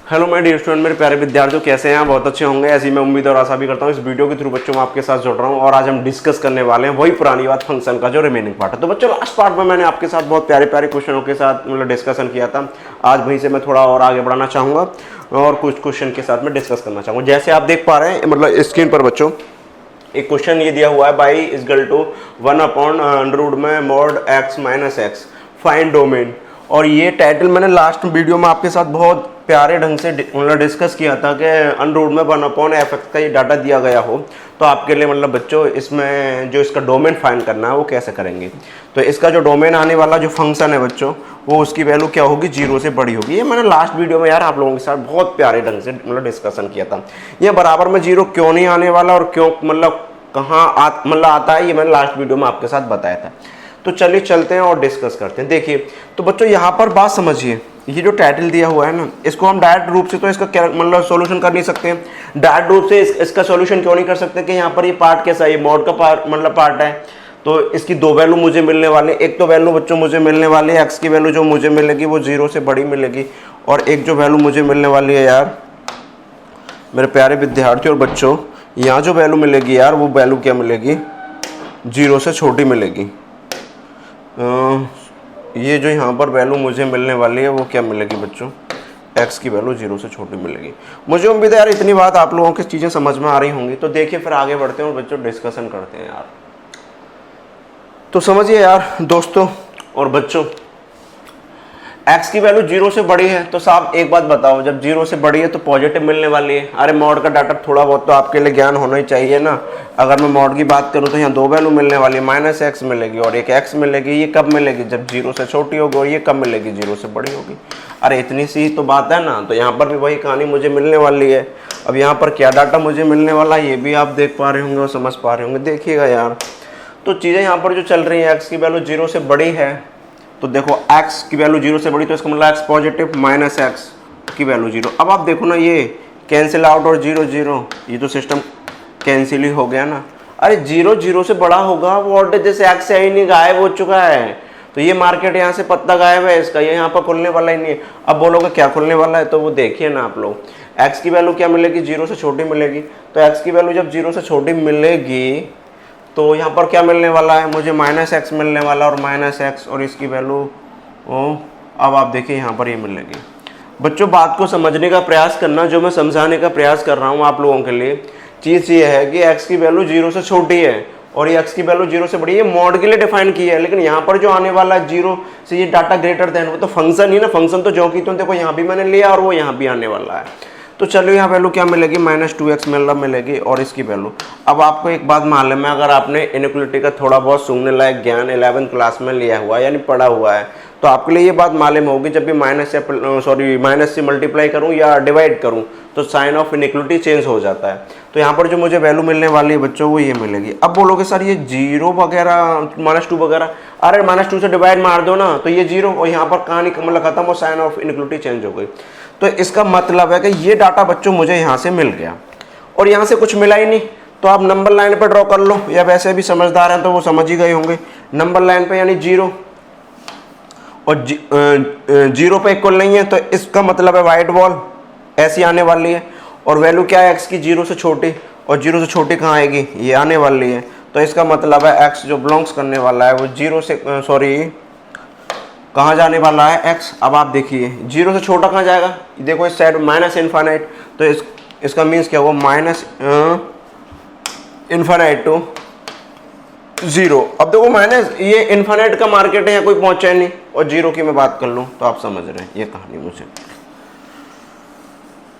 Hello मेरे dear student, मेरे प्यारे विद्यार्थियों, कैसे हैं आप? बहुत अच्छे होंगे, ऐसी मैं उम्मीद और आशा भी करता हूँ। इस वीडियो के थ्रू बच्चों मैं आपके साथ जुड़ रहा हूँ और आज हम डिस्कस करने वाले हैं वही पुरानी बात, फंक्शन का जो रिमेनिंग पार्ट है। तो बच्चों लास्ट पार्ट में मैंने आपके साथ बहुत प्यारे प्यारे क्वेश्चनों के साथ मतलब डिस्कशन किया था। आज वहीं से मैं थोड़ा और आगे बढ़ाना चाहूँगा और कुछ क्वेश्चन के साथ में डिस्कस करना चाहूँगा। जैसे आप देख पा रहे हैं मतलब स्क्रीन पर बच्चों एक क्वेश्चन ये दिया हुआ है, बाई इज इक्वल टू 1/√में mod x minus X, find domain. और ये टाइटल मैंने लास्ट वीडियो में आपके साथ बहुत प्यारे ढंग से मतलब डिस्कस किया था कि √में 1/f का ये डाटा दिया गया हो तो आपके लिए मतलब बच्चों इसमें जो इसका डोमेन फाइंड करना है वो कैसे करेंगे। तो इसका जो डोमेन आने वाला जो फंक्शन है बच्चों वो उसकी वैल्यू क्या होगी, 0 से बड़ी होगी। ये मैंने लास्ट वीडियो में यार आप लोगों के साथ बहुत प्यारे ढंग से मतलब डिस्कशन किया था। ये बराबर में 0 क्यों नहीं आने वाला और क्यों मतलब कहाँ मतलब आता है, ये मैंने लास्ट वीडियो में आपके साथ बताया था। तो चलिए चलते हैं और डिस्कस करते हैं। देखिए तो बच्चों यहाँ पर बात समझिए, ये जो टाइटल दिया हुआ है ना, इसको हम डायरेक्ट रूप से तो इसका क्या मतलब सॉल्यूशन कर नहीं सकते हैं। डायरेक्ट रूप से इसका सॉल्यूशन क्यों नहीं कर सकते कि यहाँ पर ये पार्ट कैसा है, मॉड का पार्ट मतलब पार्ट है। तो इसकी दो वैल्यू मुझे मिलने वाले, एक तो वैल्यू बच्चों मुझे मिलने वाली है एक्स की वैल्यू जो मुझे मिलेगी वो 0 से बड़ी मिलेगी, और एक जो वैल्यू मुझे मिलने वाली है यार मेरे प्यारे विद्यार्थियों और बच्चों, यहाँ जो वैल्यू मिलेगी यार वो वैल्यू क्या मिलेगी, 0 से छोटी मिलेगी। ये जो यहाँ पर वैल्यू मुझे मिलने वाली है वो क्या मिलेगी बच्चों, x की वैल्यू 0 से छोटी मिलेगी। मुझे उम्मीद है यार इतनी बात आप लोगों की चीज़ें समझ में आ रही होंगी। तो देखिए फिर आगे बढ़ते हैं और बच्चों डिस्कशन करते हैं यार। तो समझिए यार दोस्तों और बच्चों, x की वैल्यू 0 से बड़ी है तो साहब एक बात बताओ, जब 0 से बड़ी है तो पॉजिटिव मिलने वाली है। अरे मॉड का डाटा थोड़ा बहुत तो आपके लिए ज्ञान होना ही चाहिए ना। अगर मैं मॉड की बात करूँ तो यहाँ दो वैल्यू मिलने वाली है, माइनस एक्स मिलेगी और एक x मिलेगी। ये कब मिलेगी, जब 0 से छोटी होगी, और ये कब मिलेगी, 0 से बड़ी होगी। अरे इतनी सी तो बात है ना। तो यहाँ पर भी वही कहानी मुझे मिलने वाली है। अब यहाँ पर क्या डाटा मुझे मिलने वाला है ये भी आप देख पा रहे होंगे और समझ पा रहे होंगे। देखिएगा यार, तो चीज़ें यहाँ पर जो चल रही हैं, x की वैल्यू 0 से बड़ी है तो देखो x की वैल्यू 0 से बड़ी तो इसका मतलब x पॉजिटिव, माइनस एक्स की वैल्यू 0। अब आप देखो ना, ये कैंसिल आउट और 0 0, ये तो सिस्टम कैंसिल ही हो गया ना। अरे 0 0 से बड़ा होगा वॉट, जैसे x है ही नहीं, गायब हो चुका है। तो ये मार्केट यहाँ से पत्ता गायब है इसका, ये यहाँ पर खुलने वाला ही नहीं है। अब बोलोगे क्या खुलने वाला है, तो वो देखिए ना आप लोग, x की वैल्यू क्या मिलेगी, 0 से छोटी मिलेगी। तो x की वैल्यू जब 0 से छोटी मिलेगी तो यहाँ पर क्या मिलने वाला है मुझे, माइनस एक्स मिलने वाला, और माइनस एक्स और इसकी वैल्यू अब आप देखिए यहाँ पर ये मिलेगी। बच्चों बात को समझने का प्रयास करना, जो मैं समझाने का प्रयास कर रहा हूँ आप लोगों के लिए। चीज़ ये है कि x की वैल्यू 0 से छोटी है और ये x की वैल्यू 0 से बड़ी है, मॉड के लिए डिफाइन की है। लेकिन यहाँ पर जो आने वाला है 0 से ये डाटा ग्रेटर देन, वो तो फंक्शन ही ना, फंक्शन तो जो की तो देखो यहाँ भी मैंने लिया और वो यहाँ भी आने वाला है। तो चलो यहाँ वैल्यू क्या मिलेगी, -2x मिलेगी और इसकी वैल्यू। अब आपको एक बात मालूम है, अगर आपने इनइक्वालिटी का थोड़ा बहुत सूंघने लायक ज्ञान 11th क्लास में लिया हुआ है यानी पढ़ा हुआ है, तो आपके लिए ये बात मालूम होगी, जब भी माइनस से मल्टीप्लाई करूँ या डिवाइड करूँ तो साइन ऑफ इनइक्वालिटी चेंज हो जाता है। तो यहाँ पर जो मुझे वैल्यू मिलने वाली है बच्चों वो ये मिलेगी। अब बोलोगे सर ये 0 वगैरह -2 वगैरह, अरे -2 से डिवाइड मार दो ना तो ये 0 और यहाँ पर कहानी मतलब खत्म और साइन ऑफ इनइक्वालिटी चेंज हो गई। तो इसका मतलब है कि ये डाटा बच्चों मुझे यहाँ से मिल गया और यहाँ से कुछ मिला ही नहीं। तो आप नंबर लाइन पे ड्रॉ कर लो, या वैसे भी समझदार हैं तो वो समझ ही गए होंगे। नंबर लाइन पे यानी 0 और 0 पे इक्वल नहीं है तो इसका मतलब है वाइट बॉल ऐसी आने वाली है। और वैल्यू क्या है x की, 0 से छोटी, और 0 से छोटी कहाँ आएगी, ये आने वाली है। तो इसका मतलब है x जो बिलोंग्स करने वाला है वो 0 से कहाँ जाने वाला है x। अब आप देखिए 0 से छोटा कहाँ जाएगा, देखो इस साइड माइनस इन्फाइनाइट, तो इसका मीन्स क्या हुआ, माइनस इन्फाइनाइट टू 0। अब देखो माइनस ये इन्फाइनाइट का मार्केट है, यहाँ कोई पहुंचा नहीं, और 0 की मैं बात कर लूँ तो आप समझ रहे हैं ये कहानी मुझे।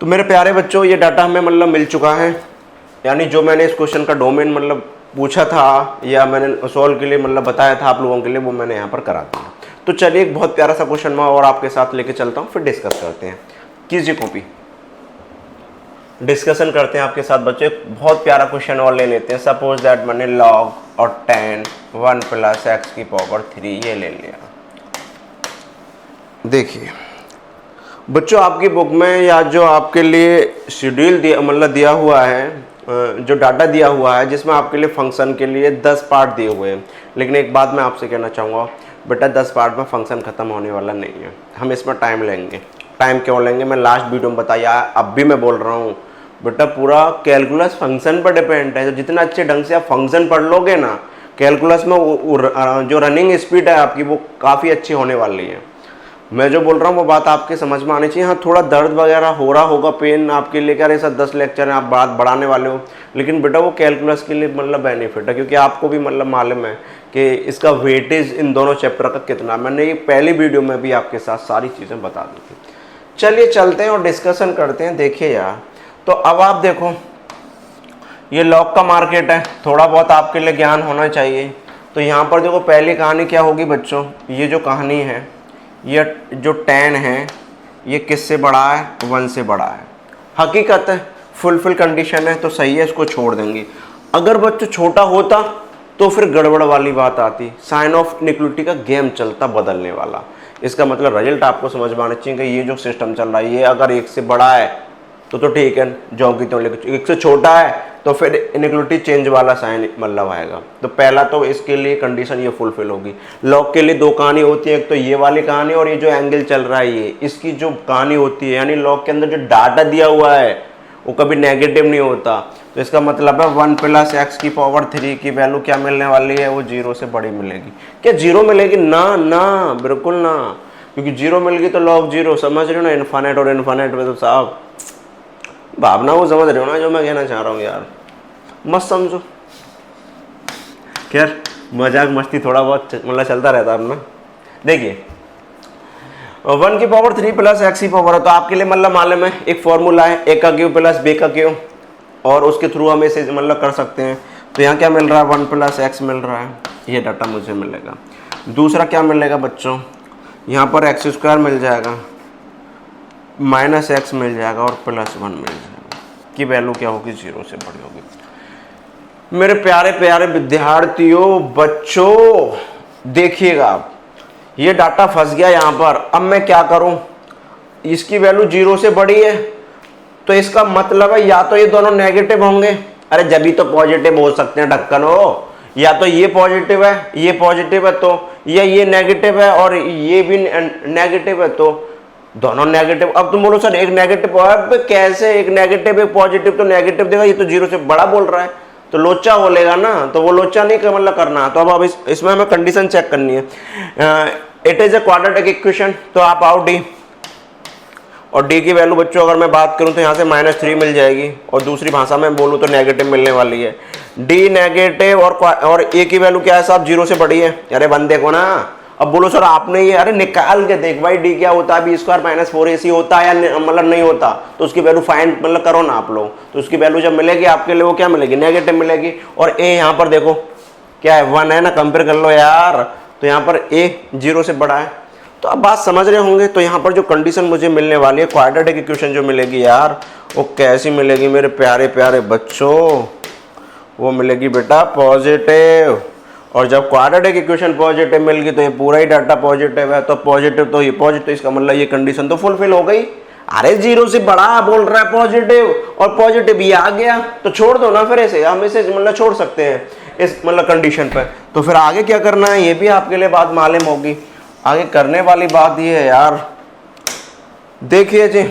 तो मेरे प्यारे बच्चों ये डाटा हमें मतलब मिल चुका है, यानी जो मैंने इस क्वेश्चन का डोमेन मतलब पूछा था या मैंने सॉल्व के लिए मतलब बताया था आप लोगों के लिए, वो मैंने यहाँ पर करा दिया। तो चलिए एक बहुत प्यारा सा क्वेश्चन मैं और आपके साथ लेके चलता हूँ, फिर डिस्कस करते हैं। कीजिए कॉपी, डिस्कशन करते हैं आपके साथ बच्चों। एक बहुत प्यारा क्वेश्चन और ले लेते हैं। सपोज दैट मैंने log और tan 1 + x की पावर 3 ये ले लिया। देखिए बच्चों आपकी बुक में या जो आपके लिए शेड्यूल दिया हुआ है, जो डाटा दिया हुआ है जिसमें आपके लिए फंक्शन के लिए 10 पार्ट दिए हुए हैं। लेकिन एक बात मैं आपसे कहना चाहूँगा बेटा, 10 पार्ट में फंक्शन ख़त्म होने वाला नहीं है, हम इसमें टाइम लेंगे। टाइम क्यों लेंगे, मैं लास्ट वीडियो में बताया, अब भी मैं बोल रहा हूँ बेटा पूरा कैलकुलस फंक्शन पर डिपेंड है। तो जितना अच्छे ढंग से आप फंक्शन पढ़ लोगे ना कैलकुलस में जो रनिंग स्पीड है आपकी वो काफ़ी अच्छी होने वाली है। मैं जो बोल रहा हूँ वो बात आपके समझ में आनी चाहिए। हाँ थोड़ा दर्द वगैरह हो रहा होगा, पेन आपके लिए क्या ऐसा 10 लेक्चर है आप बात बढ़ाने वाले हो, लेकिन बेटा वो कैलकुलस के लिए मतलब बेनिफिट है, क्योंकि आपको भी मतलब मालूम है कि इसका वेटेज इन दोनों चैप्टर का कितना। मैंने ये पहली वीडियो में भी आपके साथ सारी चीज़ें बता दी थी। चलिए चलते हैं और डिस्कशन करते हैं। देखिए यार, तो अब आप देखो ये लॉग का मार्केट है, थोड़ा बहुत आपके लिए ज्ञान होना चाहिए। तो यहाँ पर देखो पहली कहानी क्या होगी बच्चों, ये जो कहानी है ये जो 10 है ये किससे बड़ा है, 1 से बड़ा है। हकीकत है फुलफिल कंडीशन है तो सही है, इसको छोड़ देंगे। अगर बच्चों छोटा होता तो फिर गड़बड़ वाली बात आती, साइन ऑफ इनइक्वालिटी का गेम चलता बदलने वाला। इसका मतलब रिजल्ट आपको समझ में आना चाहिए कि ये जो सिस्टम चल रहा है ये अगर 1 से बड़ा है तो ठीक है जो की तो, लेकिन 1 से छोटा है तो फिर इनइक्वालिटी चेंज वाला साइन मतलब आएगा। तो पहला तो इसके लिए कंडीशन ये फुलफिल होगी। लॉग के लिए 2 कहानी होती है, एक तो ये वाली कहानी और ये जो एंगल चल रहा है ये, इसकी जो कहानी होती है, यानी लॉग के अंदर जो डाटा दिया हुआ है वो कभी नेगेटिव नहीं होता। तो इसका मतलब है 1 + x³ की वैल्यू क्या मिलने वाली है, वो 0 से बड़ी मिलेगी। क्या 0 मिलेगी? ना बिल्कुल ना, क्योंकि 0 मिल गई तो लॉग 0, समझ रहे हो ना। इन्फानेट और इन्फानेट में तो साहब भावना वो समझ रहे हो ना जो मैं कहना चाह रहा हूँ यार, मत समझो। खैर मजाक मस्ती थोड़ा बहुत मतलब चलता रहता है अपना। देखिए 1³ + x⁴ तो आपके लिए मतलब मालूम है एक फॉर्मूला है, a का क्यूब + b का क्यूब, और उसके थ्रू हम इसे मतलब कर सकते हैं। तो यहाँ क्या मिल रहा है, 1 + x मिल रहा है, ये डाटा मुझे मिलेगा। दूसरा क्या मिलेगा बच्चों, यहाँ पर x² मिल जाएगा, -x मिल जाएगा और +1 मिल जाएगा, की वैल्यू क्या होगी, 0 से बड़ी होगी। मेरे प्यारे प्यारे विद्यार्थियों बच्चों देखिएगा, आप ये डाटा फंस गया यहाँ पर। अब मैं क्या करूं, इसकी वैल्यू 0 से बड़ी है तो इसका मतलब है या तो ये दोनों नेगेटिव होंगे, अरे जब भी तो पॉजिटिव हो सकते हैं ढक्कन हो, या तो ये पॉजिटिव है ये पॉजिटिव है तो, या ये नेगेटिव है और ये भी नेगेटिव है तो दोनों नेगेटिव। अब तुम बोलो सर एक नेगेटिव, अब कैसे एक नेगेटिव एक पॉजिटिव, तो नेगेटिव देगा, ये तो 0 से बड़ा बोल रहा है तो लोचा बोलेगा ना, तो वो लोचा नहीं मतलब करना। तो अब इसमें हमें कंडीशन चेक करनी है। It is a quadratic equation, तो आप आओ डी, और डी की वैल्यू बच्चों अगर मैं बात करूं तो यहाँ से -3 मिल जाएगी, और दूसरी भाषा में बोलूँ तो नेगेटिव मिलने वाली है। डी नेगेटिव और ए की वैल्यू क्या है साहब, 0 से बड़ी है। अरे बंद देखो ना, अब बोलो सर आपने ये, अरे निकाल के देख भाई डी क्या होता है, b² - 4ac होता है या मतलब नहीं होता, तो उसकी वैल्यू फाइंड मतलब करो ना आप लोग। तो उसकी वैल्यू जब मिलेगी आपके लिए वो क्या मिलेगी, नेगेटिव मिलेगी। और a यहाँ पर देखो क्या है, 1 है ना, कंपेयर कर लो यार, तो यहाँ पर a 0 से बड़ा है। तो आप बात समझ रहे होंगे। तो यहाँ पर जो कंडीशन मुझे मिलने वाली है, क्वाड्रेटिक इक्वेशन जो मिलेगी यार, वो कैसी मिलेगी मेरे प्यारे प्यारे बच्चों, वो मिलेगी बेटा पॉजिटिव। और जब क्वाड्रेटिक इक्वेशन पॉजिटिव मिल गई तो ये पूरा ही डाटा पॉजिटिव है, तो पॉजिटिव तो ये पॉजिटिव, इसका मतलब ये कंडीशन तो फुलफिल हो गई। अरे 0 से बड़ा बोल रहा है पॉजिटिव, और पॉजिटिव ये आ गया तो छोड़ दो ना, फिर ऐसे हम इसे मतलब छोड़ सकते हैं इस मतलब कंडीशन पर। तो फिर आगे क्या करना है ये भी आपके लिए बात मालूम होगी। आगे करने वाली बात ये है यार, देखिए जी,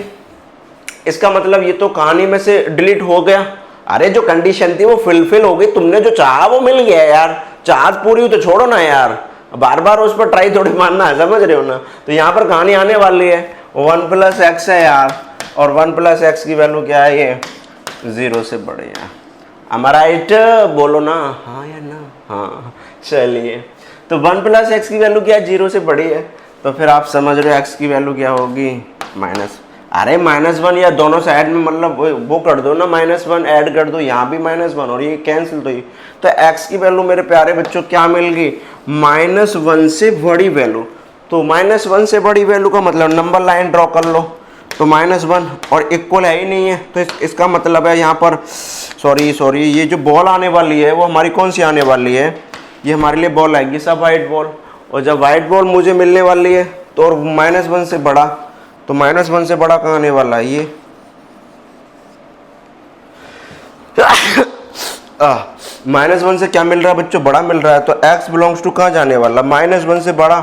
इसका मतलब ये तो कहानी में से डिलीट हो गया। अरे जो कंडीशन थी वो फुलफिल हो गई, तुमने जो चाहा वो मिल गया यार, चार्ज पूरी हुई तो छोड़ो ना यार, बार बार उस पर ट्राई थोड़ी मारना है, समझ रहे हो ना। तो यहाँ पर कहानी आने वाली है 1 + x है यार, और 1 + x की वैल्यू क्या है, ये 0 से बड़ी है। हमारा राइट बोलो ना, हाँ या ना, हाँ चलिए। तो 1 + x की वैल्यू क्या है, 0 से बड़ी है, तो फिर आप समझ रहे हो x की वैल्यू क्या होगी, माइनस। अरे -1 या दोनों साइड में मतलब वो कर दो ना, -1 ऐड कर दो, यहाँ भी -1 और ये कैंसिल, तो x की वैल्यू मेरे प्यारे बच्चों क्या मिल गई, -1 से बड़ी वैल्यू। तो -1 से बड़ी वैल्यू का मतलब नंबर लाइन ड्रॉ कर लो, तो -1 और इक्वल है ही नहीं है, तो इसका मतलब है यहाँ पर सॉरी ये जो बॉल आने वाली है वो हमारी कौन सी आने वाली है, ये हमारे लिए बॉल आएगी सब वाइट बॉल। और जब वाइट बॉल मुझे मिलने वाली है तो और -1 से बड़ा, तो -1 से बड़ा कहाँ आने वाला है, ये -1 से क्या मिल रहा है बच्चों, बड़ा मिल रहा है। तो x बिलोंग्स टू कहाँ जाने वाला, -1 से बड़ा,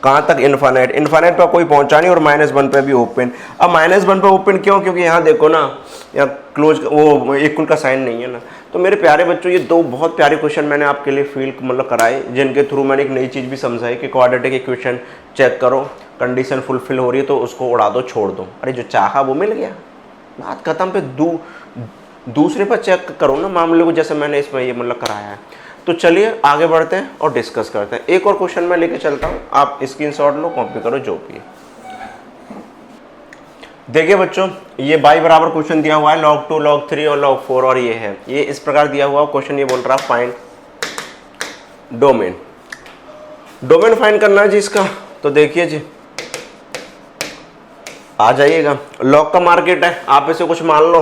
कहाँ तक, इन्फानेट, इन्फानेट पर कोई पहुंचा नहीं और -1 पे भी ओपन। अब -1 पे ओपन क्यों, क्योंकि यहाँ देखो ना, यहाँ क्लोज वो इक्वल का साइन नहीं है ना। तो मेरे प्यारे बच्चों, ये दो बहुत प्यारे क्वेश्चन मैंने आपके लिए फील मतलब कराए, जिनके थ्रू मैंने एक नई चीज़ भी समझाई कि क्वाड्रेटिक इक्वेशन चेक करो, कंडीशन फुलफिल हो रही है तो उसको उड़ा दो, छोड़ दो, अरे जो चाहा वो मिल गया, बात खत्म। पे दूसरे पर चेक करो ना मामले को, जैसे मैंने इसमें ये मतलब कराया है। तो चलिए आगे बढ़ते हैं और डिस्कस करते हैं। एक और क्वेश्चन मैं लेके चलता हूँ, आप स्क्रीनशॉट लो, कॉपी करो, जो भी है। देखिए बच्चों, ये बाई बराबर क्वेश्चन दिया हुआ है, log 2, log 3 और log 4, और ये है, ये इस प्रकार दिया हुआ क्वेश्चन। ये बोल रहा है फाइंड डोमेन, डोमेन फाइंड करना है जी इसका। तो देखिए जी, आ जाइएगा, लॉग का मार्केट है, आप इसे कुछ मान लो,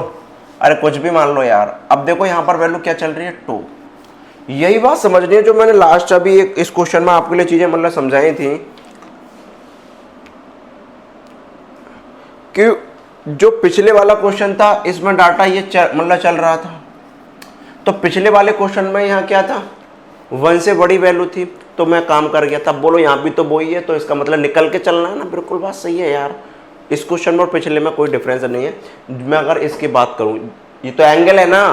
अरे कुछ भी मान लो यार। अब देखो यहाँ पर वैल्यू क्या चल रही है, 2। यही बात समझनी है जो मैंने लास्ट अभी एक इस क्वेश्चन में आपके लिए चीजें मतलब समझाई थी, कि जो पिछले वाला क्वेश्चन था इसमें डाटा ये मतलब चल रहा था। तो पिछले वाले क्वेश्चन में यहाँ क्या था, 1 से बड़ी वैल्यू थी, तो मैं काम कर गया था। बोलो यहाँ भी तो वही है, तो इसका मतलब निकल के चलना है ना। बिल्कुल बात सही है यार, इस क्वेश्चन में और पिछले में कोई डिफरेंस नहीं है। मैं अगर इसकी बात करूँ, ये तो एंगल है ना,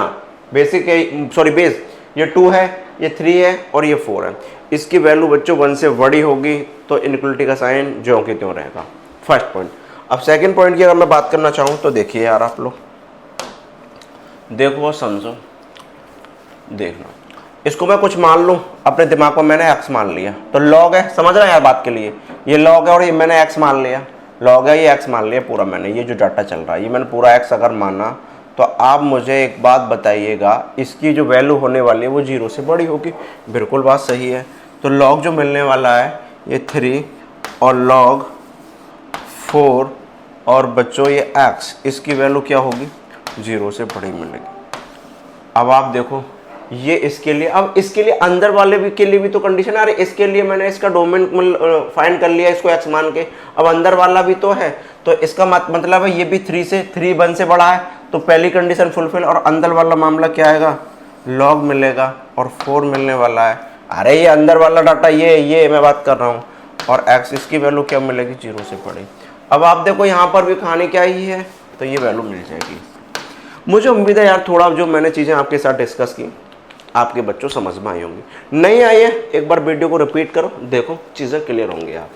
बेसिक है, सॉरी बेस, ये 2 है, ये 3 है और ये 4 है। इसकी वैल्यू बच्चों 1 से बड़ी होगी तो इनइक्वलिटी का साइन ज्यों के त्यों रहेगा, फर्स्ट पॉइंट। अब सेकंड पॉइंट की अगर मैं बात करना चाहूँ तो देखिए यार, आप लोग देखो और समझो, देखना, इसको मैं कुछ मान लूँ, अपने दिमाग में मैंने x मान लिया, तो log है, समझ रहे हैं यार बात के लिए, ये log है और ये मैंने x मान लिया, log है, ये x मान लिया पूरा मैंने, ये जो डाटा चल रहा है ये मैंने पूरा x अगर माना, तो आप मुझे एक बात बताइएगा, इसकी जो वैल्यू होने वाली है वो 0 से बड़ी होगी। बिल्कुल बात सही है। तो log जो मिलने वाला है ये 3 और log 4 और बच्चों ये x, इसकी वैल्यू क्या होगी, 0 से बड़ी मिलेगी। अब आप देखो, ये इसके लिए, अब इसके लिए अंदर वाले भी के लिए भी तो कंडीशन है। अरे इसके लिए मैंने इसका डोमेन फाइंड कर लिया इसको x मान के, अब अंदर वाला भी तो है, तो इसका मतलब है ये भी 3 1 से बड़ा है, तो पहली कंडीशन फुलफिल। और अंदर वाला मामला क्या आएगा, log मिलेगा और 4 मिलने वाला है। अरे ये अंदर वाला डाटा ये मैं बात कर रहा हूँ, और x इसकी वैल्यू क्या मिलेगी, 0 से बड़ी। अब आप देखो यहाँ पर भी कहानी क्या ही है, तो ये वैल्यू मिल जाएगी। मुझे उम्मीद है यार थोड़ा जो मैंने चीज़ें आपके साथ डिस्कस की आपके बच्चों समझ में आई होंगी। नहीं आई है, एक बार वीडियो को रिपीट करो, देखो चीज़ें क्लियर होंगी यार।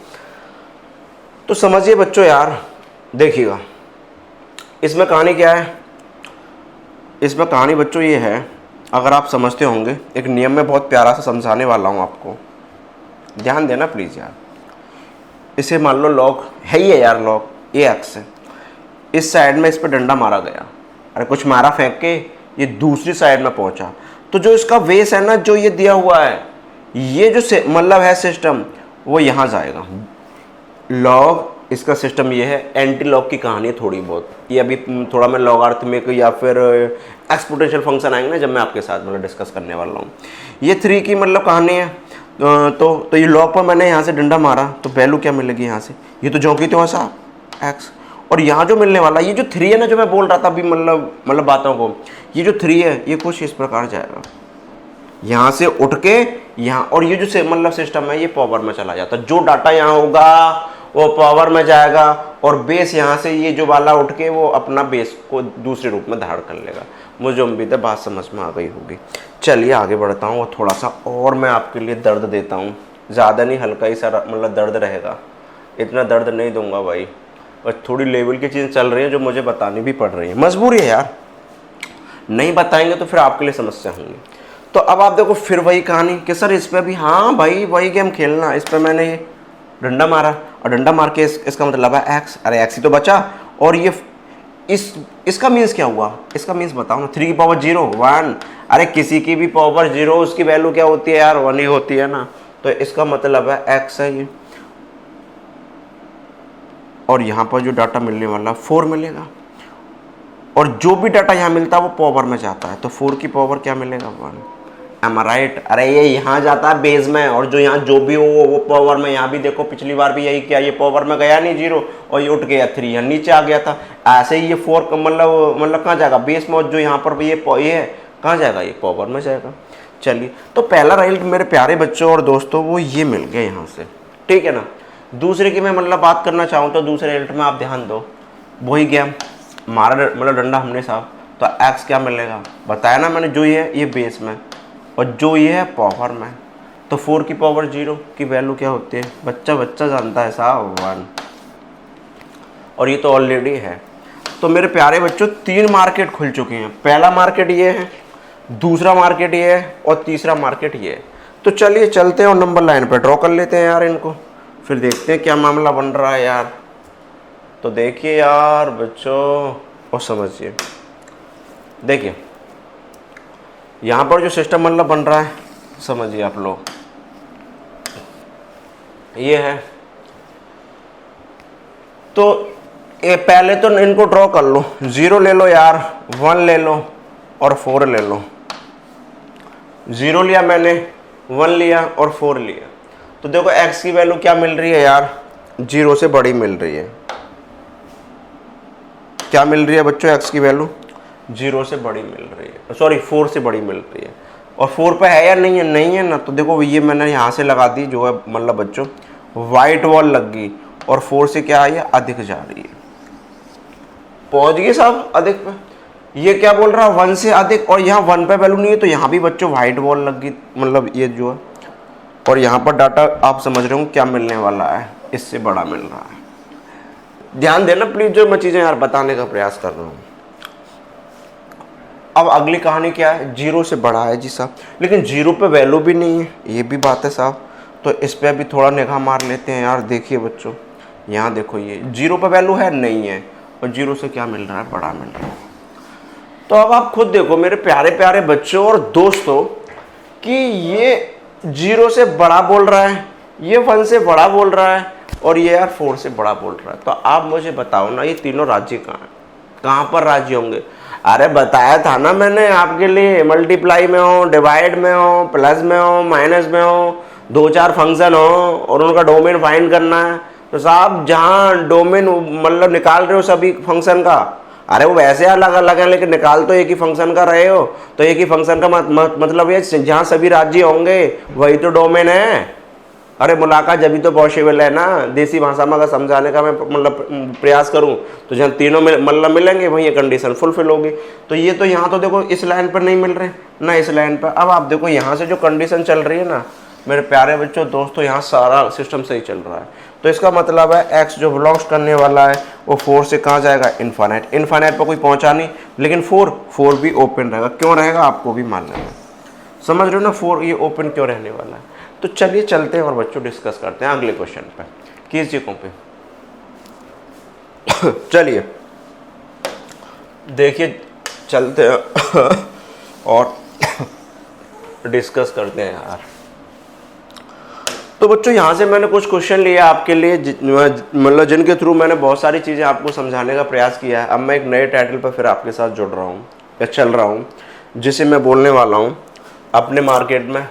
तो समझिए बच्चों यार, देखिएगा इसमें कहानी क्या है। इसमें कहानी बच्चों ये है, अगर आप समझते होंगे, एक नियम में बहुत प्यारा सा समझाने वाला हूँ आपको, ध्यान देना प्लीज़ यार। इसे मान लो लॉग है ही है यार, लॉग ये एक्स है, इस साइड में इस पर डंडा मारा गया, अरे कुछ मारा फेंक के, ये दूसरी साइड में पहुंचा, तो जो इसका वेस है ना, जो ये दिया हुआ है, ये जो मतलब है सिस्टम, वो यहाँ जाएगा। लॉग इसका सिस्टम ये है, एंटी लॉग की कहानी है थोड़ी बहुत, ये अभी थोड़ा मैं लॉगरिथमिक या फिर एक्सपोनेंशियल फंक्शन आएंगे ना जब मैं आपके साथ मतलब डिस्कस करने वाला हूँ। ये 3 की मतलब कहानी है। तो ये लॉग पर मैंने यहाँ से डंडा मारा, तो वैल्यू क्या मिलेगी यहाँ से, ये तो ज्यों की त्यों ऐसा एक्स। और यहाँ जो मिलने वाला, ये जो 3 है ना, जो मैं बोल रहा था अभी मतलब बातों को, ये जो 3 है ये कुछ इस प्रकार जाएगा, यहाँ से उठ के यहाँ, और ये जो मतलब सिस्टम है ये पावर में चला जाता है। जो डाटा यहाँ होगा वो पावर में जाएगा, और बेस यहाँ से ये जो वाला उठ के वो अपना बेस को दूसरे रूप में धारण कर लेगा। मुझे उम्मीद है बात समझ में आ गई होगी। चलिए आगे बढ़ता हूँ, और थोड़ा सा और मैं आपके लिए दर्द देता हूँ, ज़्यादा नहीं, हल्का ही सा मतलब दर्द रहेगा, इतना दर्द नहीं दूंगा भाई, और थोड़ी लेवल की चीज़ें चल रही हैं जो मुझे बतानी भी पड़ रही है, मजबूरी है यार, नहीं बताएंगे तो फिर आपके लिए समस्या होंगी। तो अब आप देखो फिर वही कहानी कि सर इस पर भी, हाँ भाई वही गेम खेलना, इस पर मैंने ये डंडा मारा, और डंडा मार के इसका मतलब है एक्स, अरे एक्स ही तो बचा। और ये इसका मीन्स क्या हुआ, इसका मीन्स बताओ ना, 3 की पावर 0 1, अरे किसी की भी पावर 0 उसकी वैल्यू क्या होती है यार, 1 ही होती है ना। तो इसका मतलब है एक्स है ये, और यहाँ पर जो डाटा मिलने वाला 4 मिलेगा, और जो भी डाटा यहाँ मिलता है वो पावर में जाता है, तो 4 की पावर क्या मिलेगा, 1। एम आई राइट, अरे ये यहाँ जाता है बेस में, और जो यहाँ जो भी हो वो पावर में। यहाँ भी देखो पिछली बार भी यही किया, ये पावर में गया नहीं 0, और ये उठ गया 3, यहाँ नीचे आ गया था। ऐसे ही ये 4 मतलब कहाँ जाएगा, बेस में, जो यहाँ पर ये है कहाँ जाएगा, ये पावर में जाएगा। चलिए, तो पहला राइट मेरे प्यारे बच्चों और दोस्तों वो ये मिल गया यहाँ से, ठीक है ना। दूसरे की मैं मतलब बात करना चाहूँ तो दूसरे एलिमेंट में आप ध्यान दो, वही गेम मारा मतलब डंडा हमने साहब, तो एक्स क्या मिलेगा बताया ना मैंने, जो ये है ये बेस में और जो ये है पावर में, तो 4 की पावर 0 की वैल्यू क्या होती है, बच्चा जानता है साहब 1, और ये तो ऑलरेडी है। तो मेरे प्यारे बच्चों 3 मार्केट खुल चुके हैं, पहला मार्केट ये है, दूसरा मार्केट ये है और तीसरा मार्केट ये है। तो चलिए चलते हैं और नंबर लाइन पे ड्रॉ कर लेते हैं यार इनको, फिर देखते हैं क्या मामला बन रहा है यार। तो देखिए यार बच्चों और समझिए, देखिए यहाँ पर जो सिस्टम मतलब बन रहा है समझिए आप लोग, ये है। तो ये पहले तो इनको ड्रॉ कर लो, 0 ले लो यार, 1 ले लो और 4 ले लो। 0 लिया मैंने, 1 लिया और 4 लिया। तो देखो x की वैल्यू क्या मिल रही है यार, 0 से बड़ी मिल रही है। क्या मिल रही है बच्चों, x की वैल्यू 0 से बड़ी मिल रही है, सॉरी 4 से बड़ी मिल रही है। और 4 पे है या नहीं है, नहीं है ना, तो देखो ये मैंने यहाँ से लगा दी, जो है मतलब बच्चों वाइट वॉल लग गई और 4 से क्या है, अधिक जा रही है, पहुंच गई साहब अधिक पे। ये क्या बोल रहा है 1 से अधिक, और यहाँ 1 पे वैल्यू नहीं है, तो यहाँ भी बच्चों वाइट वॉल लग गई, मतलब ये जो है। और यहाँ पर डाटा आप समझ रहे हो क्या मिलने वाला है, इससे बड़ा मिल रहा है। ध्यान देना प्लीज, जो मैं चीजें यार बताने का प्रयास कर रहा हूँ। अब अगली कहानी क्या है, 0 से बड़ा है जी साहब, लेकिन 0 पे वैल्यू भी नहीं है, ये भी बात है साहब। तो इस पे भी थोड़ा निगाह मार लेते हैं यार। देखिए बच्चों यहाँ देखो, ये 0 पे वैल्यू है नहीं है, और 0 से क्या मिल रहा है, बड़ा मिल रहा है। तो अब आप खुद देखो मेरे प्यारे प्यारे बच्चों और दोस्तों कि ये 0 से बड़ा बोल रहा है, ये 1 से बड़ा बोल रहा है, और ये यार 4 से बड़ा बोल रहा है। तो आप मुझे बताओ ना, ये तीनों राज्य कहाँ हैं, कहाँ पर राज्य होंगे। अरे बताया था ना मैंने आपके लिए, मल्टीप्लाई में हो, डिवाइड में हो, प्लस में हो, माइनस में हो, 2-4 फंक्शन हो और उनका डोमेन फाइंड करना है। तो साहब जहाँ डोमेन मतलब निकाल रहे हो सभी फंक्शन का, अरे वो वैसे अलग अलग है लेकिन निकाल तो एक ही फंक्शन का रहे हो, तो एक ही फंक्शन का मतलब ये जहाँ सभी राज्य होंगे वही तो डोमेन है। अरे मुलाकात जब भी तो पॉसिबल है ना, देसी भाषा में अगर समझाने का मैं मतलब प्रयास करूं तो जहाँ तीनों मतलब मिलेंगे वहीं ये कंडीशन फुलफिल होगी। तो ये तो यहाँ तो देखो इस लाइन पर नहीं मिल रहे ना इस लाइन पर। अब आप देखो यहाँ से जो कंडीशन चल रही है ना मेरे प्यारे बच्चों दोस्तों, यहाँ सारा सिस्टम सही चल रहा है। तो इसका मतलब है x जो बिलोंग्स करने वाला है वो 4 से कहाँ जाएगा, इन्फाइनाइट। इन्फाइनाइट पर कोई पहुँचा नहीं, लेकिन 4 भी ओपन रहेगा। क्यों रहेगा आपको भी मानना है, समझ रहे हो ना, 4 ये ओपन क्यों रहने वाला है। तो चलिए चलते हैं और बच्चों डिस्कस करते हैं अगले क्वेश्चन पे, किस चीज़ों पे। चलिए देखिए चलते हैं और डिस्कस करते हैं यार। तो बच्चों यहाँ से मैंने कुछ क्वेश्चन लिए आपके लिए, मतलब जिनके थ्रू मैंने बहुत सारी चीज़ें आपको समझाने का प्रयास किया है। अब मैं एक नए टाइटल पर फिर आपके साथ जुड़ रहा हूँ या चल रहा हूँ, जिसे मैं बोलने वाला हूँ अपने मार्केट में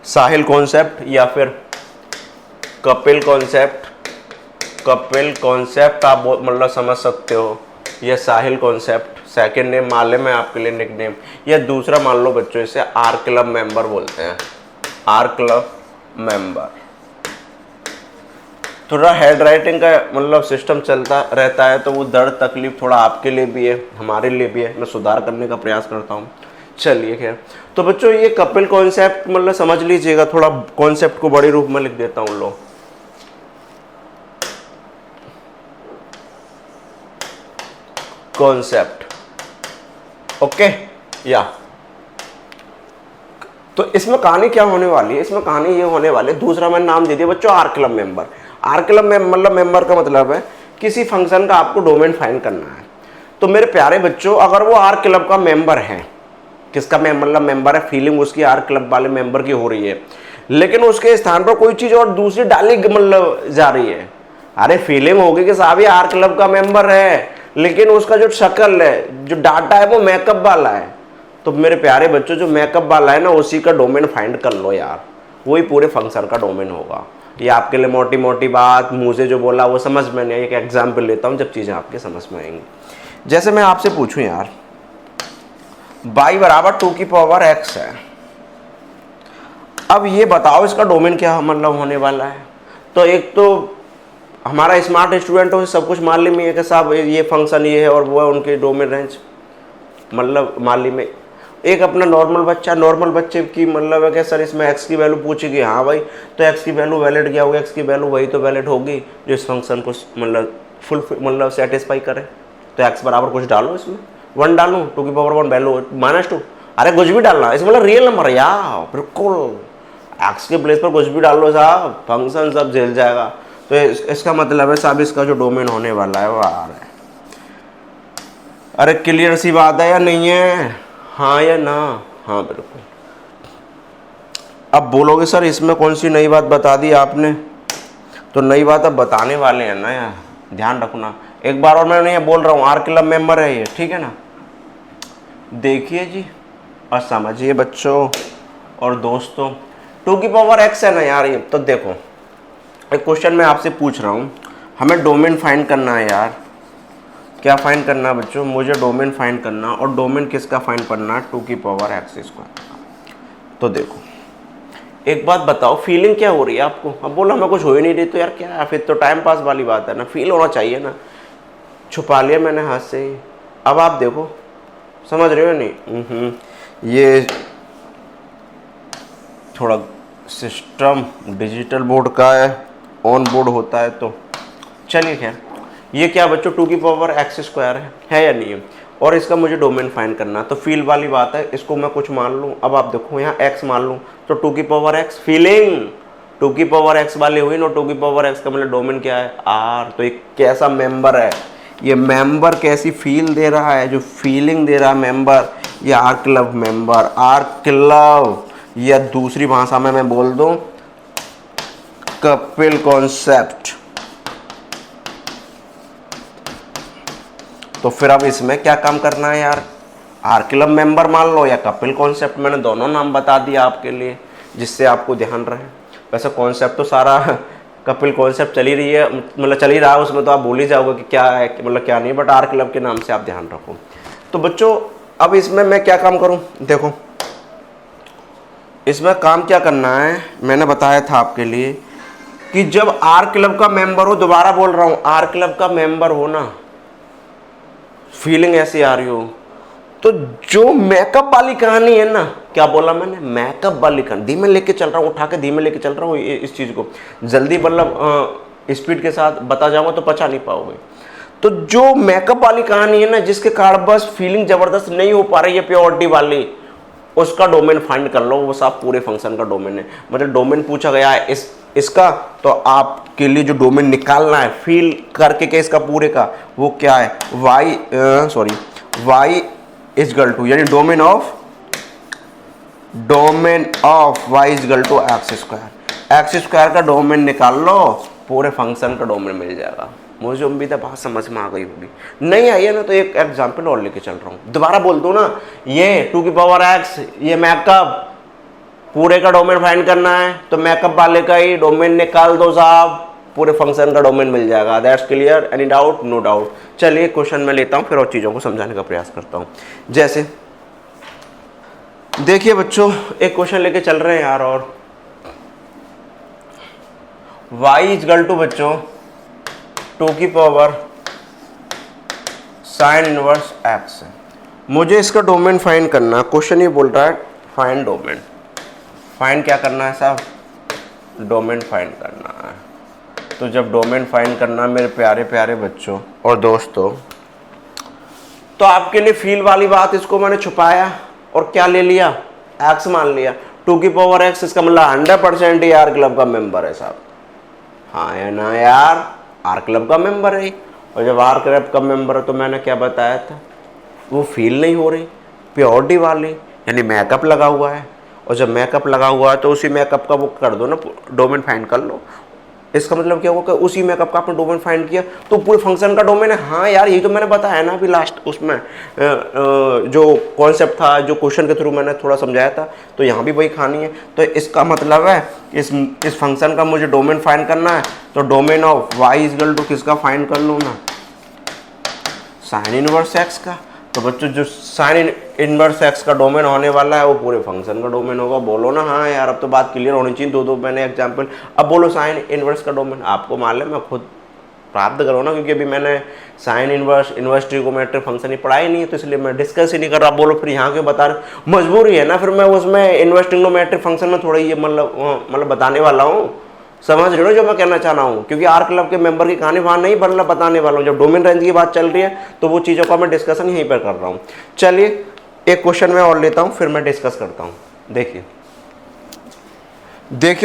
साहिल कॉन्सेप्ट या फिर कपिल कॉन्सेप्ट। कपिल कॉन्सेप्ट आप मतलब समझ सकते हो, या साहिल कॉन्सेप्ट सेकेंड नेम मान ले मैं आपके लिए निक नेम, या दूसरा मान लो बच्चों इसे आर क्लब मेंबर बोलते हैं, आर क्लब मेंबर। थोड़ा हैंड राइटिंग का मतलब सिस्टम चलता रहता है, तो वो दर्द तकलीफ थोड़ा आपके लिए भी है हमारे लिए भी है, मैं सुधार करने का प्रयास करता हूँ। चलिए खैर, तो बच्चों ये कपिल कॉन्सेप्ट मतलब समझ लीजिएगा, थोड़ा कॉन्सेप्ट को बड़े रूप में लिख देता हूँ लो। कॉन्सेप्ट, ओके या। तो इसमें कहानी क्या होने वाली है, इसमें कहानी ये होने वाली है, दूसरा मैंने नाम दे दिया बच्चों R club member. R club में मतलब मेंबर का मतलब है किसी फंक्शन का आपको डोमेन फाइंड करना है। तो मेरे प्यारे बच्चों अगर वो आर क्लब का मेंबर है, किसका मतलब मेंबर है, फीलिंग उसकी आर क्लब वाले मेंबर की हो रही है, लेकिन उसके स्थान पर कोई चीज और दूसरी डाली मतलब जा रही है। अरे फीलिंग होगी कि साहब ये आर क्लब का मेंबर है, लेकिन उसका जो शक्ल है, जो डाटा है वो मेकअप वाला है। तो मेरे प्यारे बच्चों जो मेकअप वाला है ना उसी का डोमेन फाइंड कर लो यार, वही पूरे फंक्शन का डोमेन होगा। ये आपके लिए मोटी मोटी बात मुँह से जो बोला वो समझ में नहीं, एक एग्जाम्पल लेता हूँ जब चीज़ें आपके समझ में आएंगी। जैसे मैं आपसे पूछूं यार y बराबर 2 की पावर x है, अब ये बताओ इसका डोमेन क्या मतलब होने वाला है। तो एक तो हमारा स्मार्ट स्टूडेंट हो सब कुछ मालूम ही है कि साहब ये फंक्शन ये है और वो है, उनके डोमेन रेंज मतलब मालूम है। एक अपना नॉर्मल बच्चे की मतलब है कि सर इसमें एक्स की वैल्यू पूछेगी, हाँ भाई तो एक्स की वैल्यू वैलिड क्या होगी, एक्स की वैल्यू वही तो वैलिड होगी जो इस फंक्शन को मतलब मतलब सेटिस्फाई करे। तो एक्स बराबर कुछ डालो, इसमें 1 डालूँ, 2 की पावर 1 वैल्यू -2, अरे कुछ भी डालना इसमें मतलब रियल नंबर है यार, बिल्कुल एक्स के प्लेस पर कुछ भी डाल लो साहब, फंक्शन सब झेल जाएगा। तो इसका मतलब है साहब इसका जो डोमेन होने वाला है वो आ रहा है। अरे क्लियर सी बात है या नहीं है, हाँ या ना? हाँ बिल्कुल। अब बोलोगे सर इसमें कौन सी नई बात बता दी आपने, तो नई बात अब बताने वाले हैं ना यार, ध्यान रखना। एक बार और मैं ये बोल रहा हूँ, आर क्लब मेंबर है ये, ठीक है ना। देखिए जी और समझिए बच्चों और दोस्तों, 2 की पावर x है ना यार ये। तो देखो एक क्वेश्चन मैं आपसे पूछ रहा हूँ, हमें डोमेन फाइंड करना है यार। क्या फाइंड करना है बच्चों? मुझे डोमेन फाइंड करना, और डोमेन किसका फाइंड करना है? 2 की पावर x²। तो देखो एक बात बताओ, फीलिंग क्या हो रही है आपको? अब बोलो हमें कुछ हो ही नहीं रही, तो यार क्या है, फिर तो टाइम पास वाली बात है ना, फील होना चाहिए ना। छुपा लिया मैंने हाथ से ही। अब आप देखो, समझ रहे हो नहीं? ये थोड़ा सिस्टम डिजिटल बोर्ड का है, ऑन बोर्ड होता है तो चलिए खैर। ये क्या बच्चों 2 की पावर x² है या नहीं है, और इसका मुझे डोमेन फाइंड करना। तो फील वाली बात है, इसको मैं कुछ मान लूँ। अब आप देखो यहाँ x मान लूँ तो 2 की पावर x फीलिंग 2 की पावर x वाली हुई ना। 2 की पावर x का मतलब डोमेन क्या है? r। तो एक कैसा मेंबर है ये? मेंबर कैसी फील दे रहा है? जो फीलिंग दे रहा है मेंबर, ये R club member, R club, या दूसरी भाषा में मैं बोल दूं कपिल कॉन्सेप्ट। तो फिर अब इसमें क्या काम करना है यार? आर क्लब मेंबर मान लो या कपिल कॉन्सेप्ट, मैंने दोनों नाम बता दिया आपके लिए जिससे आपको ध्यान रहे। वैसे कॉन्सेप्ट तो सारा कपिल कॉन्सेप्ट चल ही रही है, मतलब चल ही रहा है, उसमें तो आप भूल ही जाओगे कि क्या है मतलब क्या नहीं, बट आर क्लब के नाम से आप ध्यान रखो। तो बच्चों अब इसमें मैं क्या काम करूं? देखो इसमें काम क्या करना है, मैंने बताया था आपके लिए कि जब आर क्लब का मेंबर हो, दोबारा बोल रहा हूं, आर क्लब का मेंबर हो ना, फीलिंग ऐसी आ रही हो, तो जो मेकअप वाली कहानी है ना, क्या बोला मैंने? मेकअप वाली कहानी। धीमे लेके चल रहा हूँ, उठा के धीमे लेके चल रहा हूँ इस चीज को, जल्दी मतलब स्पीड के साथ बता जाऊंगा तो पचा नहीं पाओगे। तो जो मेकअप वाली कहानी है ना, जिसके कारण बस फीलिंग जबरदस्त नहीं हो पा रही है प्योरिटी वाली, उसका डोमेन फाइंड कर लो। वो सब पूरे फंक्शन का डोमेन है, मतलब डोमेन पूछा गया है इसका, तो आपके लिए जो डोमेन निकालना है फील करके के इसका पूरे का, वो क्या है? y इजगल टू, यानी domain of y equal to x² का डोमेन निकाल लो, पूरे फंक्शन का डोमेन मिल जाएगा। मुझे उम्मीद है बात समझ में आ गई होगी। नहीं आई है ना तो एक एग्जाम्पल और लेके चल रहा हूँ, दोबारा बोल दो ना। ये 2 की पावर x, ये मैकअप, पूरे का डोमेन फाइंड करना है तो मैकअप वाले का ही डोमेन निकाल दो साहब, पूरे फंक्शन का डोमेन मिल जाएगा। That's clear? Any doubt? No doubt. चलिए क्वेश्चन में लेता हूँ, फिर और चीज़ों को समझाने का प्रयास करता हूँ। जैसे देखिए बच्चों, एक क्वेश्चन लेके चल रहे हैं यार, और y इजगल टू बच्चों 2 की पावर साइन इनवर्स x है। मुझे इसका डोमेन फाइंड करना। क्वेश्चन ये बोल रहा है फाइंड डोमेन। फाइंड क्या करना है साहब? डोमेन फाइंड करना है। तो जब डोमेन फाइंड करना मेरे प्यारे प्यारे बच्चों और दोस्तों, तो आपके लिए फील वाली बात, इसको मैंने छुपाया और क्या ले लिया? x मान लिया। 2 की पावर x, इसका मतलब 100% ही आर क्लब का मेंबर है साहब। हाँ या ना यार? आर क्लब का मेंबर है। और जब आर क्लब का मेंबर है तो मैंने क्या बताया था? वो फील नहीं हो रही प्योरिटी वाली, यानी मेकअप लगा हुआ है। और जब मेकअप लगा हुआ है तो उसी मेकअप का वो कर दो ना, डोमेन फाइंड कर लो। इसका मतलब क्या होगा कि उसी मेकअप का आपने डोमेन फाइंड किया तो पूरे फंक्शन का डोमेन है। हाँ यार, यही तो मैंने बताया ना अभी लास्ट उसमें, जो कॉन्सेप्ट था, जो क्वेश्चन के थ्रू मैंने थोड़ा समझाया था, तो यहाँ भी वही कहानी है। तो इसका मतलब है इस फंक्शन का मुझे डोमेन फाइंड करना है, तो domain of y equal to किसका फाइंड कर लूँ ना? साइन इनवर्स x का। तो बच्चों जो साइन इनवर्स एक्स का डोमेन होने वाला है वो पूरे फंक्शन का डोमेन होगा। बोलो ना हाँ यार, अब तो बात क्लियर होनी चाहिए। दो मैंने एग्जांपल। अब बोलो साइन इनवर्स का डोमेन आपको मालूम है, खुद प्राप्त करो ना, क्योंकि अभी मैंने साइन इनवर्स ट्रिगोनोमेट्रिक फंक्शन ही पढ़ा ही नहीं है, तो इसलिए मैं डिस्कस ही नहीं कर रहा। बोलो फिर यहाँ क्यों बता रहे, मजबूरी है ना, फिर मैं उसमें इनवर्स ट्रिगोनोमेट्रिक फंक्शन में थोड़ा ये मतलब बताने वाला हूँ। समझ रहे हो जो मैं कहना चाह रहा हूँ, क्योंकि आर क्लब के मेंबर की कहानी वहाँ नहीं बताने वाला हूँ। जब डोमेन रेंज की बात चल रही है तो वो चीज़ों का मैं डिस्कशन यहीं पर कर रहा हूँ। चलिए एक क्वेश्चन मैं और लेता हूँ, फिर मैं डिस्कस करता हूँ। देखिए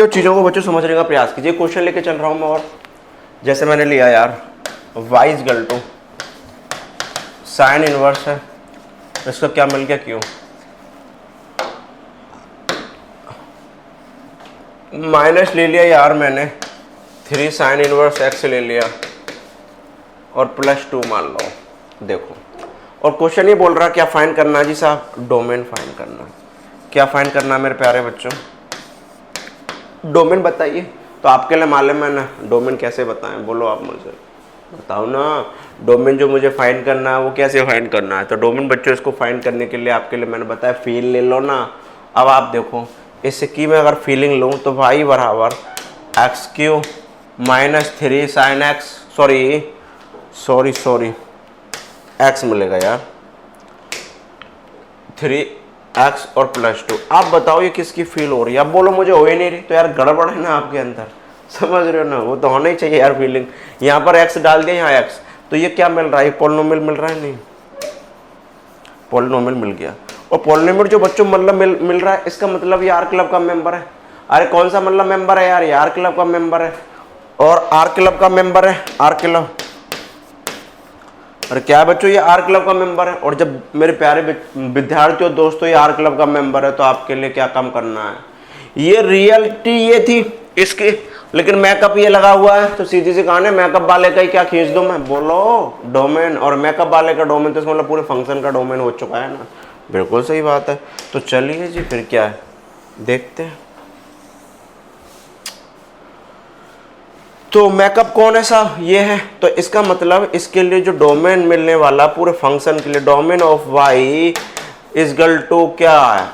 चीज़ों को बच्चों समझने का प्रयास कीजिए। क्वेश्चन लेके चल रहा हूँ मैं, और जैसे मैंने लिया यार y equal to sine inverse है, इसका क्या मिल गया क्यों, माइनस ले लिया यार मैंने 3 साइन इनवर्स x ले लिया और +2 मान लो। देखो और क्वेश्चन ये बोल रहा है क्या फाइंड करना है जी साहब, डोमेन फाइंड करना है। क्या फाइंड करना है मेरे प्यारे बच्चों, डोमेन बताइए। तो आपके लिए मालूम है ना डोमेन कैसे बताएं, बोलो आप मुझे बताओ ना। डोमेन जो मुझे फाइंड करना है वो कैसे फाइंड करना है। तो डोमेन बच्चों इसको फाइंड करने के लिए आपके लिए मैंने बताया फील ले लो ना। अब आप देखो इससे की मैं अगर फीलिंग लूँ तो y बराबर x³ -3 sign x sorry x मिलेगा यार, 3x और +2। आप बताओ ये किसकी फील हो रही है। अब बोलो मुझे हो ही नहीं रही, तो यार गड़बड़ है ना आपके अंदर, समझ रहे हो ना, वो तो होना ही चाहिए यार फीलिंग। यहाँ पर x डाल दिया, यहाँ x, तो ये क्या मिल रहा है, पॉलिनोमियल मिल रहा है, नहीं पॉलिनोमियल मिल गया। और पॉलिनोमियल जो बच्चों मतलब मिल रहा है, इसका मतलब ये आर क्लब का मेंबर है। अरे कौन सा मतलब मेंबर है यार, ये आर क्लब का मेंबर है। और आर क्लब का मेंबर है, आर क्लब, अरे क्या बच्चों ये आर क्लब का मेंबर है। और जब मेरे प्यारे विद्यार्थियों दोस्तों ये आर क्लब का मेंबर है, तो आपके लिए क्या काम करना है, ये रियलिटी ये थी इसकी, लेकिन मैकअप ये लगा हुआ है, तो सीधी सी कहानी मैकअप वाले का ही क्या खींच दूं मैं, बोलो डोमेन। और मैकअप वाले का डोमेन तो मतलब पूरे फंक्शन का डोमेन हो चुका है ना, बिल्कुल सही बात है। तो चलिए जी फिर क्या है देखते हैं। तो मैकअप कौन है साहब, ये है। तो इसका मतलब इसके लिए जो डोमेन मिलने वाला पूरे फंक्शन के लिए, domain of y equal to क्या है,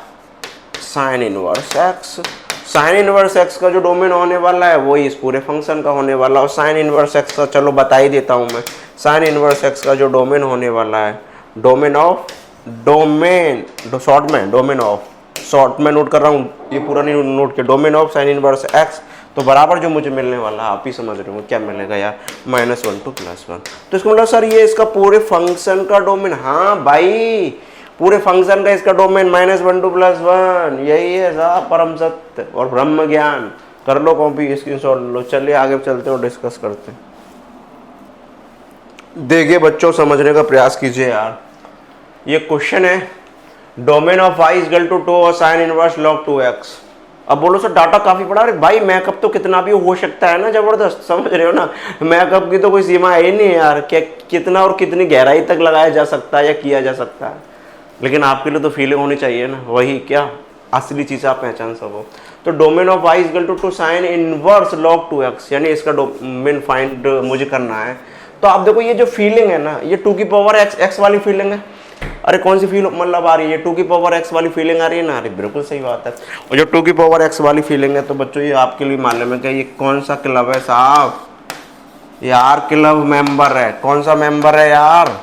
sine inverse x। Sine inverse x का जो डोमेन होने वाला है वही इस पूरे फंक्शन का होने वाला। और साइन इनवर्स x का चलो बता ही देता हूँ मैं, साइन इनवर्स x का जो डोमेन होने वाला है, डोमेन ऑफ शॉर्ट में नोट कर रहा हूँ, ये पूरा नहीं नोट किया, domain of sine inverse x। तो बराबर जो मुझे मिलने वाला आप ही समझ रहे हो क्या मिलेगा यार, -1 to +1। तो इसका मतलब सर ये इसका पूरे फंक्शन का डोमेन, हाँ भाई पूरे फंक्शन का इसका डोमेन -1 to +1, यही है साहब परम सत्य और ब्रह्म ज्ञान। कर लो कॉपी, स्क्रीनशॉट लो। चलिए आगे चलते और डिस्कस करते हैं। देखिए बच्चों समझने का प्रयास कीजिए यार, ये क्वेश्चन है domain of y equal to 2 और साइन इनवर्स log 2x। अब बोलो सर डाटा काफी बड़ा, अरे भाई मैकअप तो कितना भी हो सकता है ना, जबरदस्त, समझ रहे हो ना, मैकअप की तो कोई सीमा है ही नहीं यार, क्या कितना और कितनी गहराई तक लगाया जा सकता है या किया जा सकता है। लेकिन आपके लिए तो फीलिंग होनी चाहिए ना, वही क्या असली चीज आप पहचान सको। तो domain of y equal to sine inverse log 2x, यानी इसका डोमेन फाइंड मुझे करना है। तो आप देखो ये जो फीलिंग है ना, ये 2 की पावर x वाली फीलिंग है। अरे कौन सी फील मतलब आ रही है, 2 की पावर x वाली फीलिंग आ रही है ना, अरे बिल्कुल सही बात है। और जो 2 की पावर x वाली फीलिंग है, तो बच्चों ये आपके लिए मालूम है कि ये कौन सा क्लब है साहब, ये आर क्लब मेंबर है। कौन सा मेंबर है यार,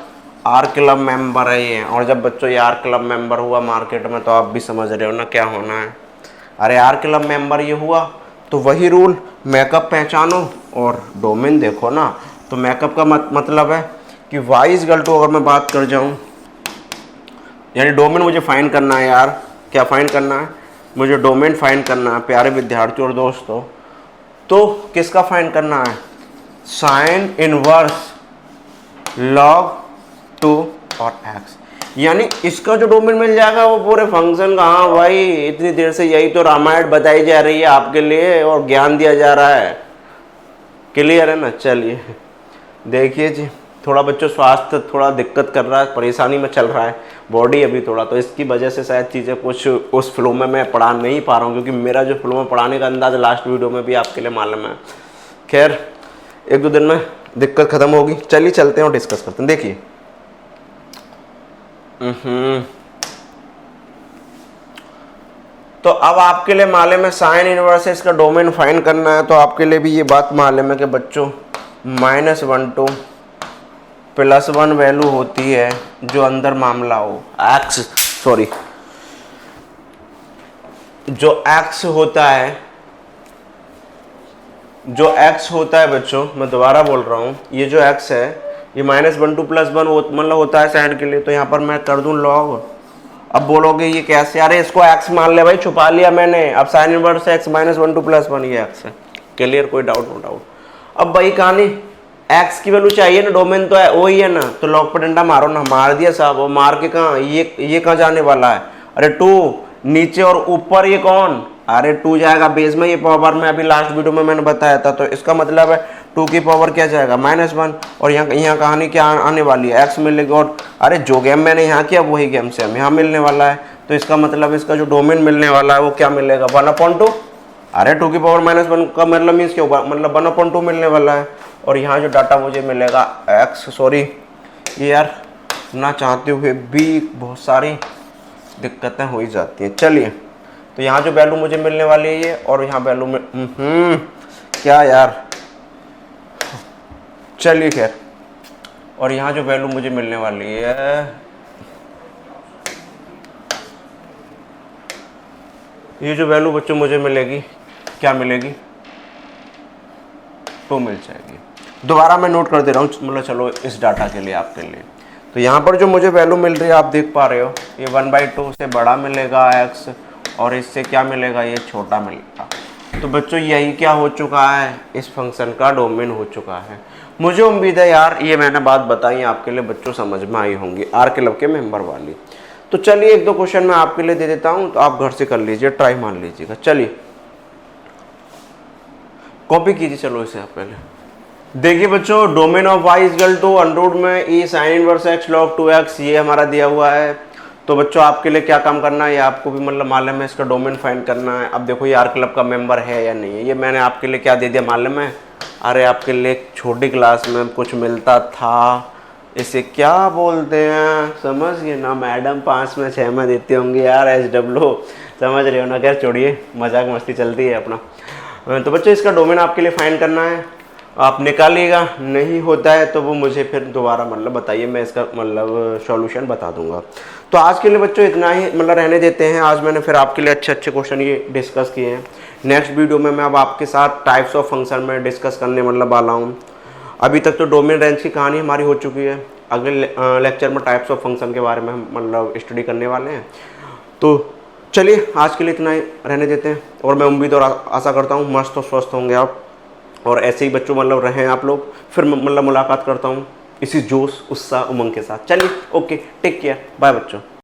आर क्लब मेंबर है ये। और जब बच्चों ये आर क्लब मेंबर हुआ मार्केट में, तो आप भी समझ रहे हो ना क्या होना है। अरे आर क्लब मेंबर ये हुआ तो वही रूल, मैकअप पहचानो और डोमेन देखो ना। तो मैकअप का मतलब है कि y इक्वल टू, अगर मैं बात कर जाऊं, यानी डोमेन मुझे फाइंड करना है यार, क्या फाइंड करना है मुझे, डोमेन फाइंड करना है प्यारे विद्यार्थियों और दोस्तों। तो किसका फाइंड करना है, साइन इनवर्स log 2 और x, यानी इसका जो डोमेन मिल जाएगा वो पूरे फंक्शन का। हाँ भाई इतनी देर से यही तो रामायण बताई जा रही है आपके लिए और ज्ञान दिया जा रहा है, क्लियर है ना। चलिए देखिए जी, थोड़ा बच्चों स्वास्थ्य थोड़ा दिक्कत कर रहा है, परेशानी में चल रहा है बॉडी अभी थोड़ा, तो इसकी वजह से शायद चीज़ें कुछ उस फ्लो में मैं पढ़ा नहीं पा रहा हूँ, क्योंकि मेरा जो फ्लो में पढ़ाने का अंदाज लास्ट वीडियो में भी आपके लिए मालूम है। खैर 1-2 दिन में दिक्कत खत्म होगी। चलिए चलते हैं और डिस्कस करते हैं। देखिए तो अब आपके लिए मालूम है साइन इनवर्स है, इसका डोमेन फाइंड करना है। तो आपके लिए भी ये बात मालूम है कि बच्चों -1 to +1 वैल्यू होती है जो अंदर मामला हो एक्स, सॉरी जो एक्स होता है, जो x होता है बच्चों, मैं दोबारा बोल रहा हूँ, ये जो x है ये -1 to +1 मतलब होता है साइन के लिए। तो यहाँ पर मैं कर दूँ लॉग। अब बोलोगे ये कैसे, अरे इसको x मान ले भाई, छुपा लिया मैंने। अब साइन इनवर्स x -1 to +1 ये x है। क्लियर, कोई डाउट? No doubt. अब भाई कहानी x की वैल्यू चाहिए ना, डोमेन तो है वही है ना, तो लॉग पर डंडा मारो ना। मार दिया साहब, वो मार के कहाँ, ये कहाँ जाने वाला है? अरे 2 नीचे और ऊपर ये कौन, अरे 2 जाएगा बेस में, ये पावर में अभी लास्ट वीडियो में मैंने बताया था। तो इसका मतलब है 2 की पावर क्या जाएगा -1, और यहाँ कहानी क्या आने वाली है, x मिलेगा। और अरे जो गेम मैंने यहाँ किया वही गेम से हम यहाँ मिलने वाला है। तो इसका मतलब इसका जो डोमेन मिलने वाला है वो क्या मिलेगा, 1/2। अरे 2 की पावर -1 का मतलब मीन्स क्या होगा, मतलब 1/2 मिलने वाला है। और यहाँ जो डाटा मुझे मिलेगा x, सॉरी ये यार ना चाहते हुए भी बहुत सारी दिक्कतें हो ही जाती हैं। चलिए, तो यहाँ जो वैल्यू मुझे मिलने वाली है ये, और यहाँ वैल्यू में क्या यार, चलिए खैर, और यहाँ जो वैल्यू मुझे मिलने वाली है ये जो वैल्यू बच्चों मुझे मिलेगी, क्या मिलेगी, 2 मिल जाएगी। दोबारा मैं नोट कर दे रहा हूँ, मतलब चलो इस डाटा के लिए आपके लिए। तो यहाँ पर जो मुझे वैल्यू मिल रही है आप देख पा रहे हो, ये 1/2 से बड़ा मिलेगा x, और इससे क्या मिलेगा, ये छोटा मिलेगा। तो बच्चों यही क्या हो चुका है, इस फंक्शन का डोमेन हो चुका है। मुझे उम्मीद है यार ये मैंने बात बताई आपके लिए बच्चों समझ में आई होंगी, आर क्लब के मेंबर वाली। तो चलिए 1-2 क्वेश्चन मैं आपके लिए दे देता हूँ, तो आप घर से कर लीजिए, ट्राई मान लीजिएगा। चलिए कॉपी कीजिए, चलो इसे आप पहले देखिए बच्चों। Domain of y equal to √ में e sine inverse x log 2x, ये हमारा दिया हुआ है। तो बच्चों आपके लिए क्या काम करना है, ये आपको भी मतलब मालूम है, इसका डोमेन फाइंड करना है। अब देखो ये आर क्लब का मेंबर है या नहीं है, ये मैंने आपके लिए क्या दे दिया मालूम है। अरे आपके लिए छोटी क्लास में कुछ मिलता था, इसे क्या बोलते हैं समझिए ना मैडम, 5 में 6 में देते होंगे यार, SW, समझ रहे हो ना। खैर छोड़िए, मजाक मस्ती चलती है अपना। तो बच्चों इसका डोमेन आपके लिए फाइंड करना है, आप निकालिएगा। नहीं होता है तो वो मुझे फिर दोबारा मतलब बताइए, मैं इसका मतलब सॉल्यूशन बता दूंगा। तो आज के लिए बच्चों इतना ही मतलब रहने देते हैं। आज मैंने फिर आपके लिए अच्छे क्वेश्चन ये डिस्कस किए हैं। नेक्स्ट वीडियो में मैं अब आपके साथ टाइप्स ऑफ फंक्शन में डिस्कस करने मतलब वाला हूँ। अभी तक तो डोमेन रेंज की कहानी हमारी हो चुकी है, अगले लेक्चर में टाइप्स ऑफ फंक्शन के बारे में हम मतलब स्टडी करने वाले हैं। तो चलिए आज के लिए इतना ही रहने देते हैं, और मैं उम्मीद और आशा करता हूँ मस्त और स्वस्थ होंगे आप, और ऐसे ही बच्चों मतलब रहें आप लोग। फिर मतलब मुलाकात करता हूँ इसी जोश उत्साह उमंग के साथ। चलिए ओके, टेक केयर, बाय बच्चों।